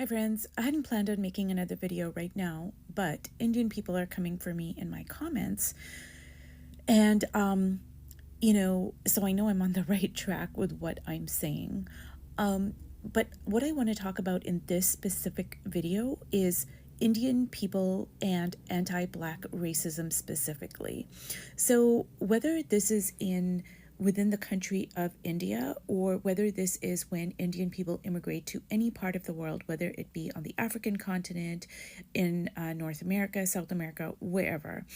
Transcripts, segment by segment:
Hi friends, I hadn't planned on making another video right now, but Indian people are coming for me in my comments. And, so I know I'm on the right track with what I'm saying. But what I want to talk about in this specific video is Indian people and anti-Black racism specifically. So whether this is in within the country of India or whether this is when Indian people immigrate to any part of the world, whether it be on the African continent, in North America, South America, wherever,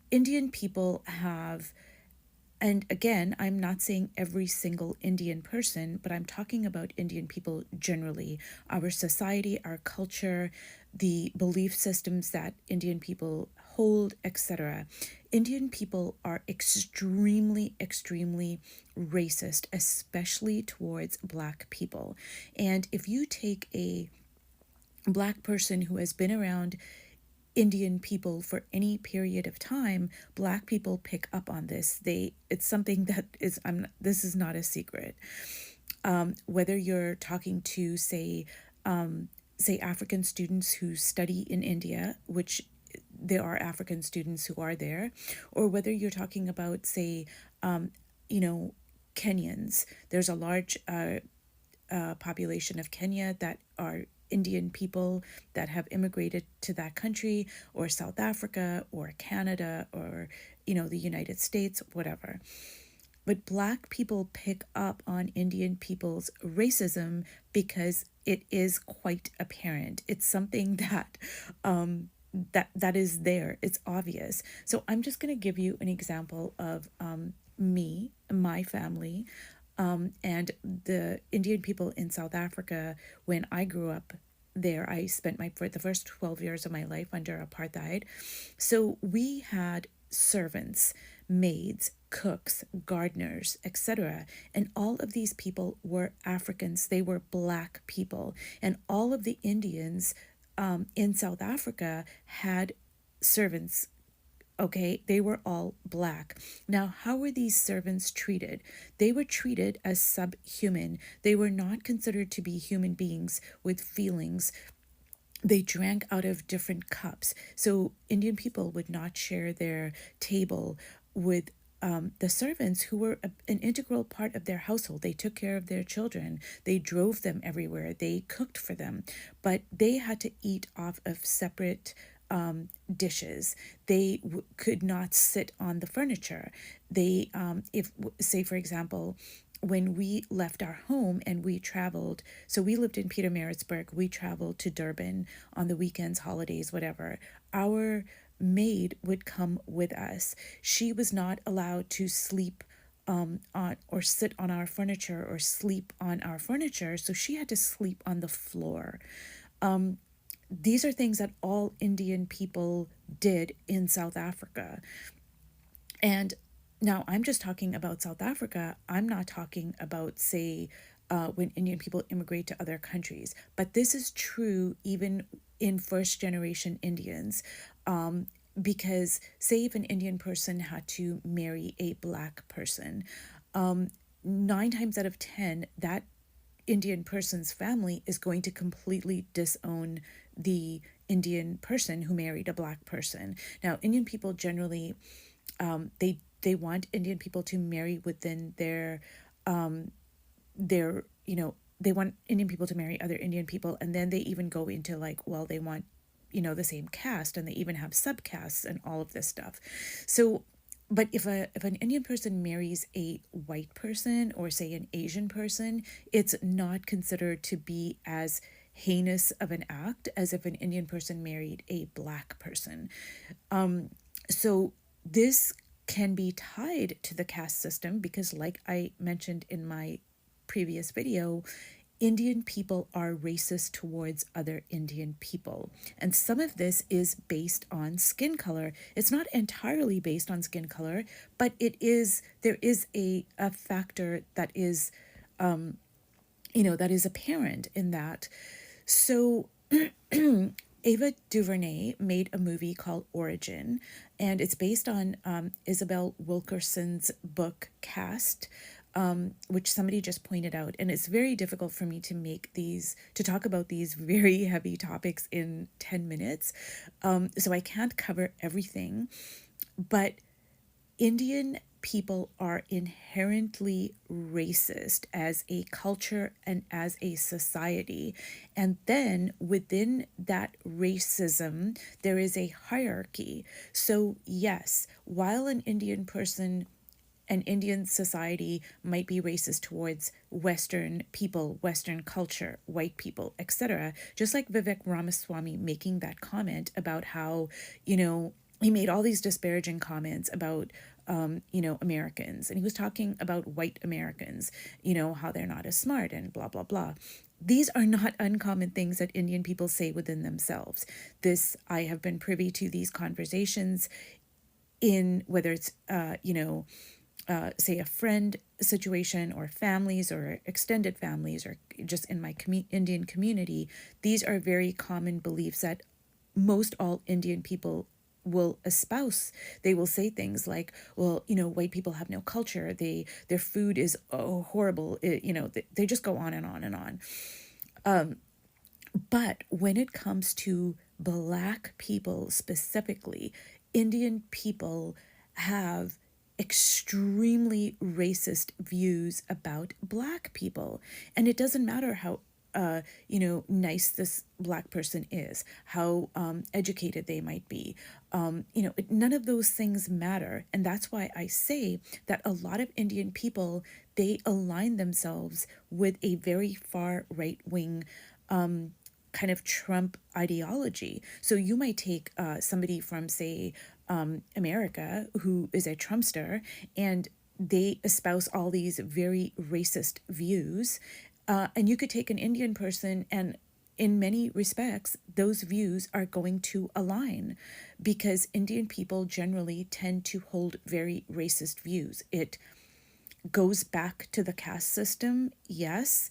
Indian people have, and again, I'm not saying every single Indian person, but I'm talking about Indian people generally, our society, our culture, the belief systems that Indian people hold, etc. Indian people are extremely racist, especially towards Black people. And if you take a Black person who has been around Indian people for any period of time, Black people pick up on this. It's something that is, this is not a secret. Whether you're talking to, say African students who study in India, which there are African students who are there, or whether you're talking about, say, you know, Kenyans. There's a large population of Kenya that are Indian people that have immigrated to that country, or South Africa, or Canada, or, the United States, whatever. But Black people pick up on Indian people's racism because it is quite apparent. It's something that that is there. It's obvious. So I'm just going to give you an example of me, my family, and the Indian people in South Africa. When I grew up there, I spent for the first 12 years of my life under apartheid. So we had servants, maids, cooks, gardeners, etc. And all of these people were Africans. They were Black people. And all of the Indians in South Africa had servants. Okay, they were all Black. Now, how were these servants treated? They were treated as subhuman. They were not considered to be human beings with feelings. They drank out of different cups. So Indian people would not share their table with the servants who were an integral part of their household. They took care of their children. They drove them everywhere. They cooked for them. But they had to eat off of separate dishes. They could not sit on the furniture. They, if, say, for example, when we left our home and we traveled, so we lived in Pietermaritzburg, we traveled to Durban on the weekends, holidays, whatever. Our maid would come with us. She was not allowed to sleep on or sit on our furniture or sleep on our furniture, so she had to sleep on the floor. These are things that all Indian people did in South Africa. And now I'm just talking about South Africa. I'm not talking about, say, when Indian people immigrate to other countries. But this is true even in first generation Indians. Because, say, if an Indian person had to marry a Black person, 9 times out of 10, that Indian person's family is going to completely disown the Indian person who married a Black person. Now, Indian people generally, they want Indian people to marry within their they want Indian people to marry other Indian people, and then they even go into, like, well, they want the same caste, and they even have subcastes and all of this stuff. So but if an Indian person marries a white person, or say an Asian person, it's not considered to be as heinous of an act as if an Indian person married a Black person. So this can be tied to the caste system because, like I mentioned in my previous video, Indian people are racist towards other Indian people. And some of this is based on skin color. It's not entirely based on skin color, but there is a factor that is, that is apparent in that. So Ava DuVernay made a movie called Origin, and it's based on Isabel Wilkerson's book Caste. which somebody just pointed out. And it's very difficult for me to talk about these very heavy topics in 10 minutes. So I can't cover everything, but Indian people are inherently racist as a culture and as a society. And then within that racism, there is a hierarchy. So, yes, while an Indian society might be racist towards Western people, Western culture, white people, etc. Just like Vivek Ramaswamy making that comment about how, he made all these disparaging comments about, Americans. And he was talking about white Americans, how they're not as smart and blah, blah, blah. These are not uncommon things that Indian people say within themselves. I have been privy to these conversations in whether it's, say a friend situation or families or extended families or just in my Indian community. These are very common beliefs that most all Indian people will espouse. They will say things like, well, white people have no culture. Their food is horrible. They just go on and on and on. But when it comes to Black people specifically, Indian people have extremely racist views about Black people. And it doesn't matter how nice this Black person is, how educated they might be. None of those things matter. And that's why I say that a lot of Indian people, they align themselves with a very far right-wing kind of Trump ideology. So you might take somebody from, say, America who is a Trumpster, and they espouse all these very racist views. And you could take an Indian person, and in many respects, those views are going to align because Indian people generally tend to hold very racist views. It goes back to the caste system, yes,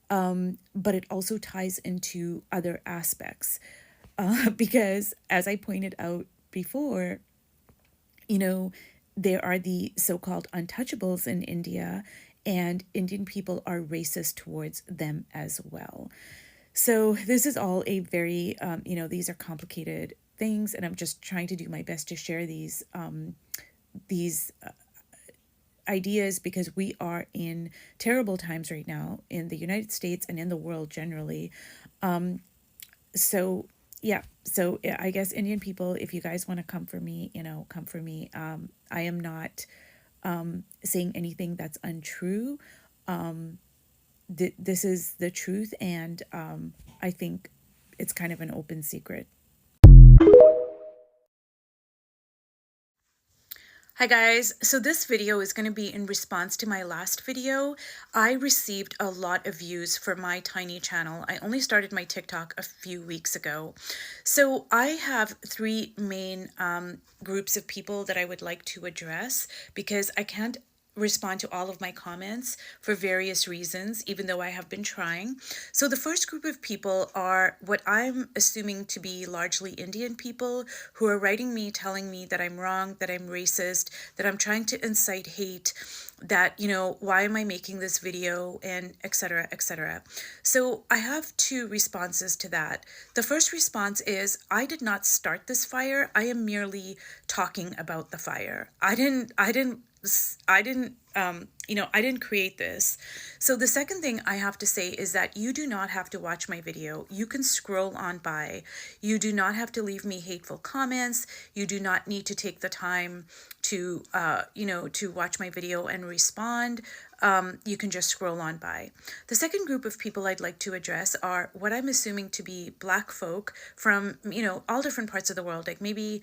but it also ties into other aspects. Because as I pointed out before, there are the so-called untouchables in India, and Indian people are racist towards them as well. So this is all a very, these are complicated things, and I'm just trying to do my best to share these ideas because we are in terrible times right now in the United States and in the world generally. So I guess Indian people, if you guys want to come for me, come for me. I am not saying anything that's untrue. This is the truth, and I think it's kind of an open secret. Hi guys, so this video is going to be in response to my last video. I received a lot of views for my tiny channel. I only started my TikTok a few weeks ago. So I have three main groups of people that I would like to address because I can't respond to all of my comments for various reasons, even though I have been trying. So the first group of people are what I'm assuming to be largely Indian people who are writing me, telling me that I'm wrong, that I'm racist, that I'm trying to incite hate, that, why am I making this video, and etc., etc. So I have two responses to that. The first response is, I did not start this fire. I am merely talking about the fire. I didn't create this. So the second thing I have to say is that you do not have to watch my video. You can scroll on by. You do not have to leave me hateful comments. You do not need to take the time to, to watch my video and respond. You can just scroll on by. The second group of people I'd like to address are what I'm assuming to be Black folk from, all different parts of the world, like maybe,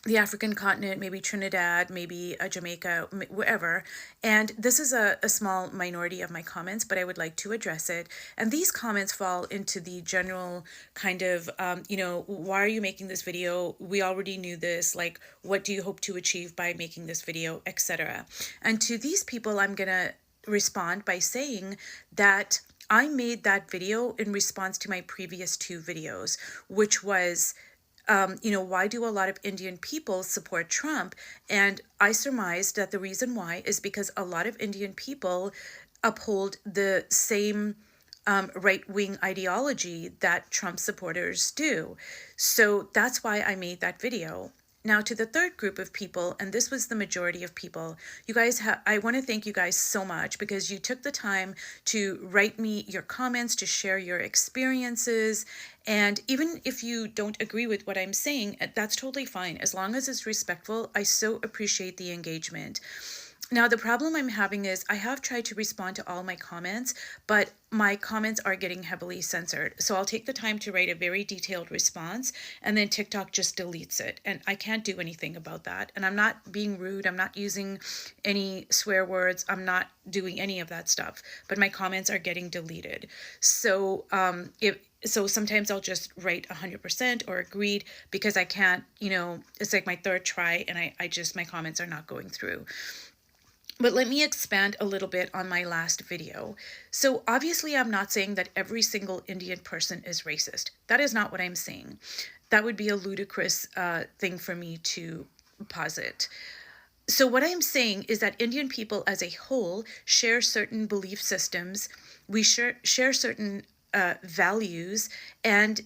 the African continent, maybe Trinidad, maybe Jamaica, wherever. And this is a small minority of my comments, but I would like to address it. And these comments fall into the general kind of, why are you making this video? We already knew this. Like, what do you hope to achieve by making this video, etc. And to these people, I'm going to respond by saying that I made that video in response to my previous two videos, which was why do a lot of Indian people support Trump? And I surmised that the reason why is because a lot of Indian people uphold the same right-wing ideology that Trump supporters do. So that's why I made that video. Now, to the third group of people, and this was the majority of people, you guys I want to thank you guys so much because you took the time to write me your comments, to share your experiences. And even if you don't agree with what I'm saying, that's totally fine. As long as it's respectful, I so appreciate the engagement. Now, the problem I'm having is I have tried to respond to all my comments, but my comments are getting heavily censored. So I'll take the time to write a very detailed response, and then TikTok just deletes it. And I can't do anything about that. And I'm not being rude. I'm not using any swear words. I'm not doing any of that stuff. But my comments are getting deleted. So so sometimes I'll just write 100% or agreed because I can't, it's like my third try, and my comments are not going through. But let me expand a little bit on my last video. So obviously I'm not saying that every single Indian person is racist. That is not what I'm saying. That would be a ludicrous thing for me to posit. So what I'm saying is that Indian people as a whole share certain belief systems. We share certain values, and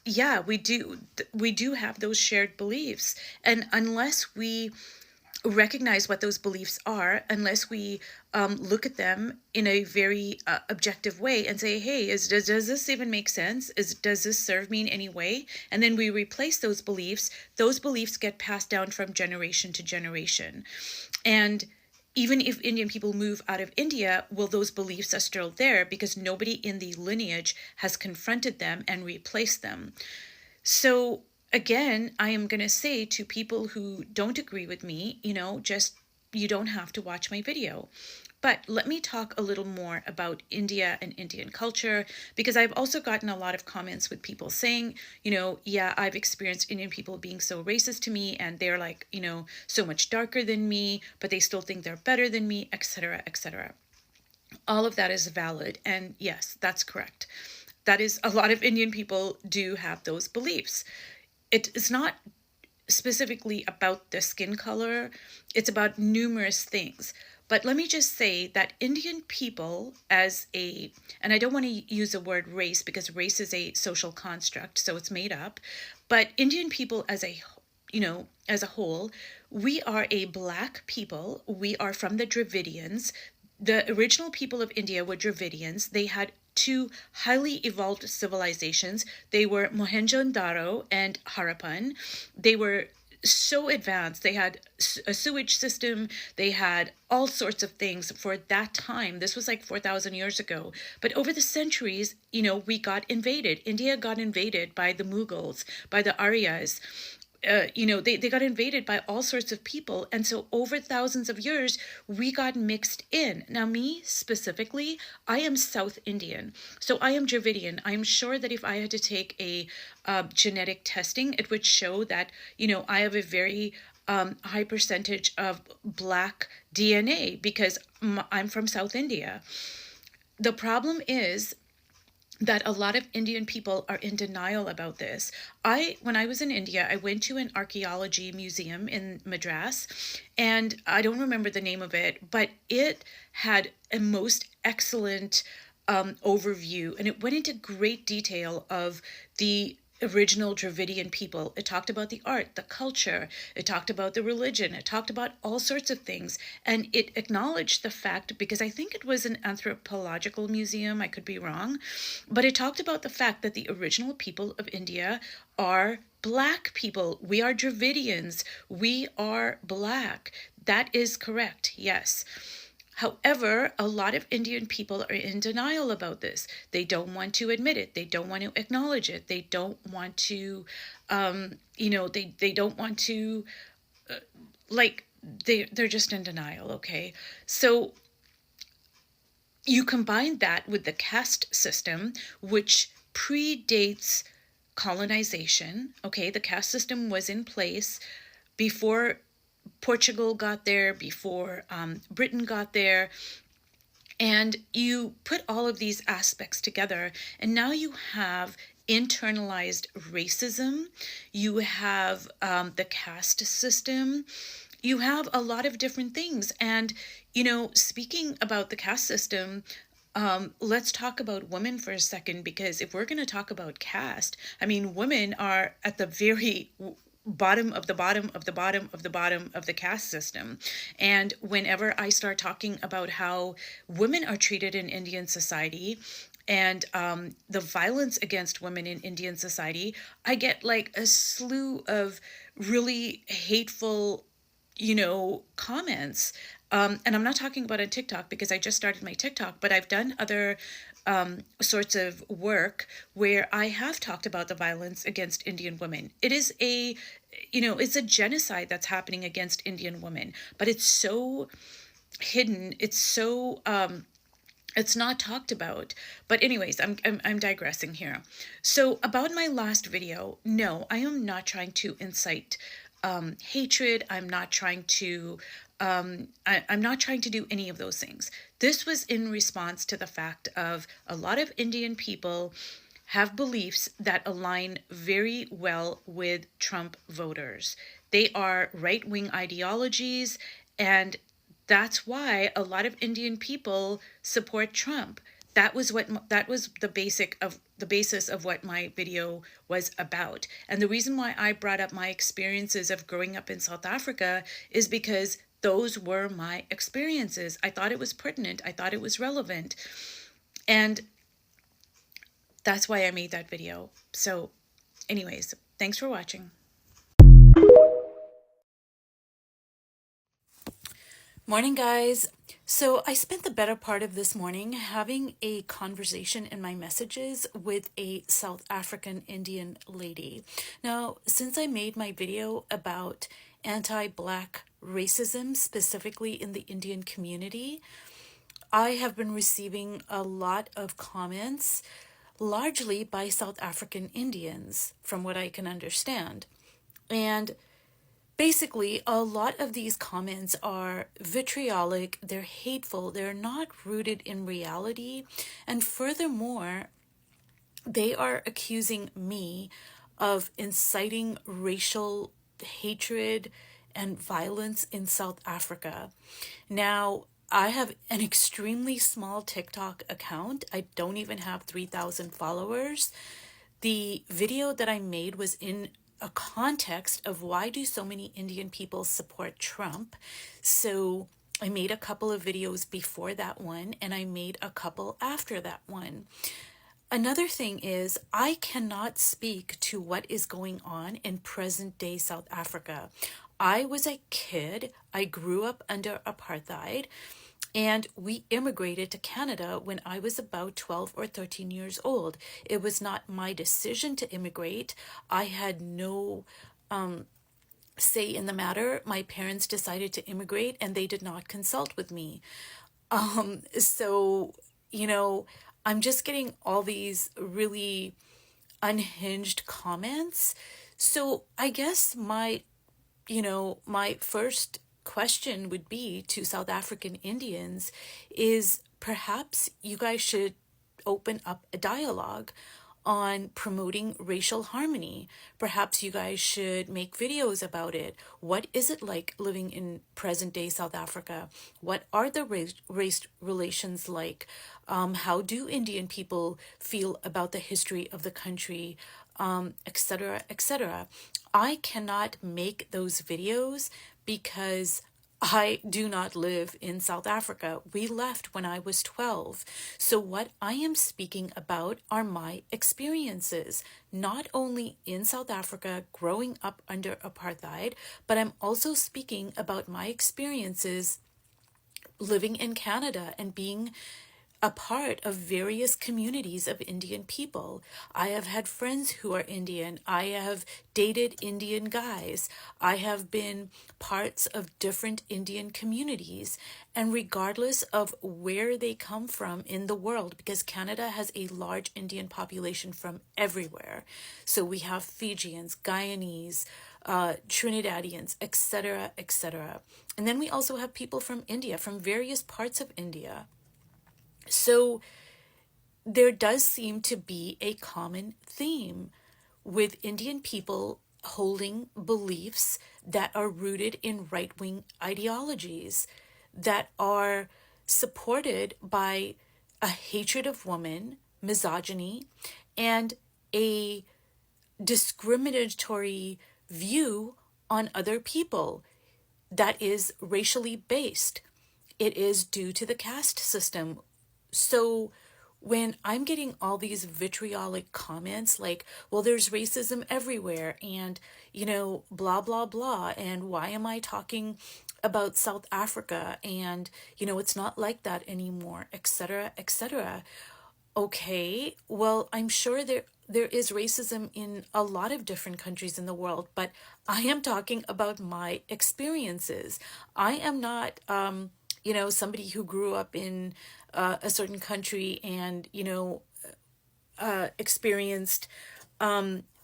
yeah, we do have those shared beliefs. And unless we recognize what those beliefs are, unless we look at them in a very objective way and say, hey, does this even make sense? Does this serve me in any way? And then we replace those beliefs get passed down from generation to generation. And even if Indian people move out of India, well, those beliefs are still there because nobody in the lineage has confronted them and replaced them. So again, I am going to say to people who don't agree with me, you don't have to watch my video. But let me talk a little more about India and Indian culture, because I've also gotten a lot of comments with people saying, yeah, I've experienced Indian people being so racist to me, and they're like, so much darker than me, but they still think they're better than me, etc., etc. All of that is valid. And yes, that's correct. That is, a lot of Indian people do have those beliefs. It's not specifically about the skin color. It's about numerous things. But let me just say that Indian people and I don't want to use the word race because race is a social construct, so it's made up. But Indian people as a whole, we are a Black people. We are from the Dravidians. The original people of India were Dravidians. They had two highly evolved civilizations. They were Mohenjo-daro and Harappan. They were so advanced. They had a sewage system. They had all sorts of things for that time. This was like 4,000 years ago. But over the centuries, we got invaded. India got invaded by the Mughals, by the Aryas. They got invaded by all sorts of people. And so over thousands of years, we got mixed in. Now, me specifically, I am South Indian. So I am Dravidian. I am sure that if I had to take a genetic testing, it would show that, I have a very high percentage of Black DNA because I'm from South India. The problem is that a lot of Indian people are in denial about this. When I was in India, I went to an archaeology museum in Madras, and I don't remember the name of it, but it had a most excellent overview, and it went into great detail of the original Dravidian people. It talked about the art, the culture, it talked about the religion, it talked about all sorts of things. And it acknowledged the fact, because I think it was an anthropological museum, I could be wrong, but it talked about the fact that the original people of India are Black people. We are Dravidians. We are Black. That is correct, yes. However, a lot of Indian people are in denial about this. They don't want to admit it. They don't want to acknowledge it. They don't want to, they don't want to, they're just in denial, okay? So you combine that with the caste system, which predates colonization, okay? The caste system was in place before Portugal got there, before Britain got there. And you put all of these aspects together, and now you have internalized racism, you have the caste system, you have a lot of different things. And, speaking about the caste system, let's talk about women for a second, because if we're going to talk about caste, I mean, women are at the very bottom of the bottom of the bottom of the bottom of the caste system. And whenever I start talking about how women are treated in Indian society, and the violence against women in Indian society, I get like a slew of really hateful, comments. And I'm not talking about on TikTok, because I just started my TikTok, but I've done other sorts of work where I have talked about the violence against Indian women. It is it's a genocide that's happening against Indian women, but it's so hidden. It's so, it's not talked about. But anyways, I'm digressing here. So about my last video, no, I am not trying to incite hatred. I'm not trying to I'm not trying to do any of those things. This was in response to the fact of a lot of Indian people have beliefs that align very well with Trump voters. They are right-wing ideologies, and that's why a lot of Indian people support Trump. That was the basis of what my video was about. And the reason why I brought up my experiences of growing up in South Africa is because those were my experiences. I thought it was pertinent. I thought it was relevant. And that's why I made that video. So anyways, thanks for watching. Morning, guys. So I spent the better part of this morning having a conversation in my messages with a South African Indian lady. Now, since I made my video about anti-Black racism, specifically in the Indian community, I have been receiving a lot of comments, largely by South African Indians, from what I can understand. And basically, a lot of these comments are vitriolic, they're hateful, they're not rooted in reality, and furthermore, they are accusing me of inciting racial hatred and violence in South Africa. Now, I have an extremely small TikTok account. I don't even have 3,000 followers. The video that I made was in a context of why do so many Indian people support Trump. So I made a couple of videos before that one, and I made a couple after that one. Another thing is, I cannot speak to what is going on in present day South Africa. I was a kid. I grew up under apartheid. And we immigrated to Canada when I was about 12 or 13 years old. It was not my decision to immigrate. I had no say in the matter. My parents decided to immigrate, and they did not consult with me. So, I'm just getting all these really unhinged comments. So I guess my first question would be to South African Indians is perhaps you guys should open up a dialogue on promoting racial harmony. Perhaps you guys should make videos about it. What is it like living in present day South Africa? What are the race relations like? How do Indian people feel about the history of the country? Etc., etc. I cannot make those videos because I do not live in South Africa. We left when I was 12. So what I am speaking about are my experiences, not only in South Africa growing up under apartheid, but I'm also speaking about my experiences living in Canada and being a part of various communities of Indian people. I have had friends who are Indian. I have dated Indian guys. I have been parts of different Indian communities. And regardless of where they come from in the world, because Canada has a large Indian population from everywhere. So we have Fijians, Guyanese, Trinidadians, etc., etc. And then we also have people from India, from various parts of India. So there does seem to be a common theme with Indian people holding beliefs that are rooted in right wing ideologies, that are supported by a hatred of women, misogyny, and a discriminatory view on other people that is racially based. It is due to the caste system. So when I'm getting all these vitriolic comments like, well, there's racism everywhere, and, blah, blah, blah, and why am I talking about South Africa, and, it's not like that anymore, etc., etc. Okay, well, I'm sure there is racism in a lot of different countries in the world, but I am talking about my experiences. I am not, somebody who grew up in a certain country and, experienced,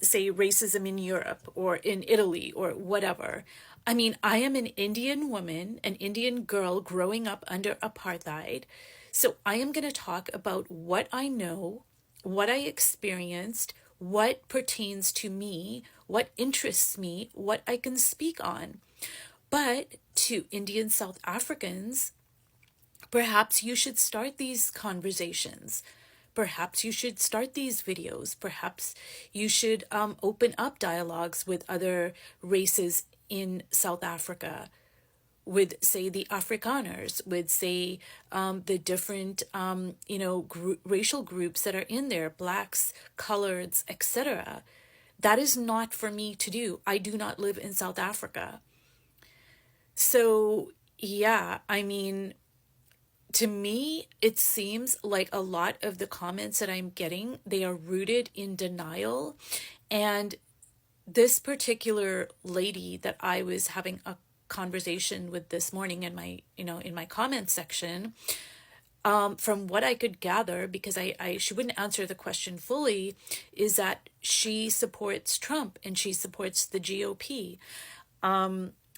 say, racism in Europe or in Italy or whatever. I mean, I am an Indian woman, an Indian girl growing up under apartheid. So I am going to talk about what I know, what I experienced, what pertains to me, what interests me, what I can speak on. But to Indian South Africans, perhaps you should start these conversations. Perhaps you should start these videos. Perhaps you should open up dialogues with other races in South Africa, with, say, the Afrikaners, with, say, the different, racial groups that are in there, blacks, coloreds, etc. That is not for me to do. I do not live in South Africa. So, yeah, I mean, to me, it seems like a lot of the comments that I'm getting, they are rooted in denial. And this particular lady that I was having a conversation with this morning in my comment section, from what I could gather, because she wouldn't answer the question fully, is that she supports Trump and she supports the GOP.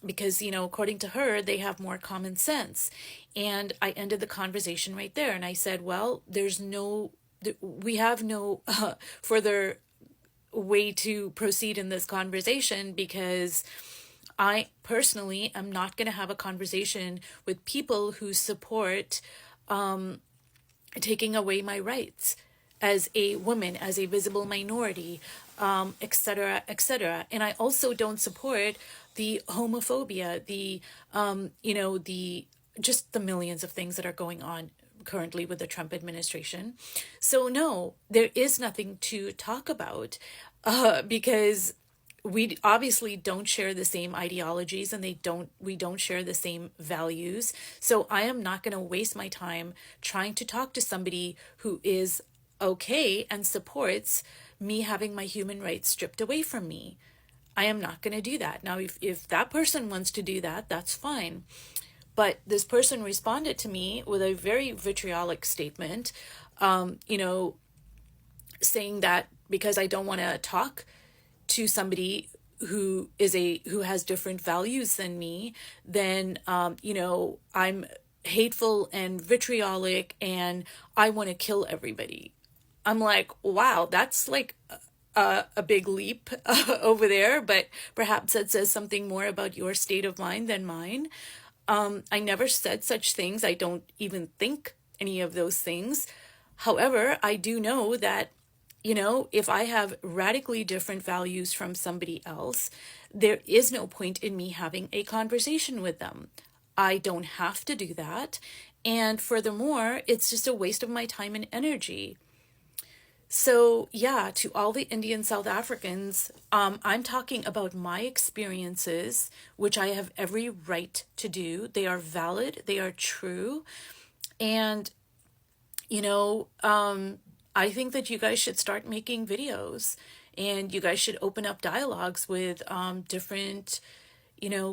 Because, according to her, they have more common sense. And I ended the conversation right there. And I said, well, we have no further way to proceed in this conversation, because I personally am not going to have a conversation with people who support taking away my rights as a woman, as a visible minority, etc., etc. And I also don't support the homophobia, the just the millions of things that are going on currently with the Trump administration. So no, there is nothing to talk about, because we obviously don't share the same ideologies, and we don't share the same values. So I am not going to waste my time trying to talk to somebody who is okay and supports me having my human rights stripped away from me. I am not going to do that. Now, if that person wants to do that, that's fine. But this person responded to me with a very vitriolic statement, saying that because I don't want to talk to somebody who has different values than me, then I'm hateful and vitriolic and I want to kill everybody. I'm like, wow, that's like a big leap over there, but perhaps that says something more about your state of mind than mine. I never said such things. I don't even think any of those things. However, I do know that, if I have radically different values from somebody else, there is no point in me having a conversation with them. I don't have to do that. And furthermore, it's just a waste of my time and energy. So, yeah, to all the Indian South Africans, I'm talking about my experiences, which I have every right to do. They are valid, they are true. And, I think that you guys should start making videos, and you guys should open up dialogues with different,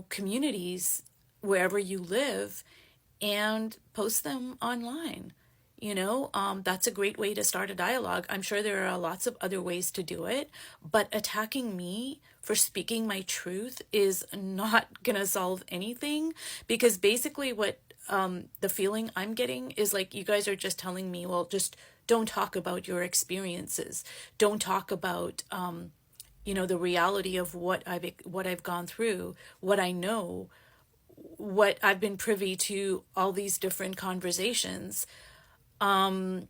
communities wherever you live, and post them online. That's a great way to start a dialogue. I'm sure there are lots of other ways to do it, but attacking me for speaking my truth is not going to solve anything, because basically what the feeling I'm getting is like, you guys are just telling me, well, just Don't talk about your experiences. Don't talk about, the reality of what I've gone through, what I know, what I've been privy to, all these different conversations. And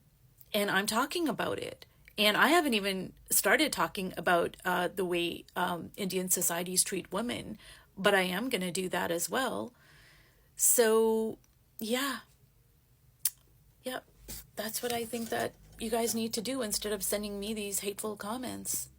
I'm talking about it. And I haven't even started talking about the way Indian societies treat women, but I am going to do that as well. So, yeah, yep, that's what I think that you guys need to do instead of sending me these hateful comments.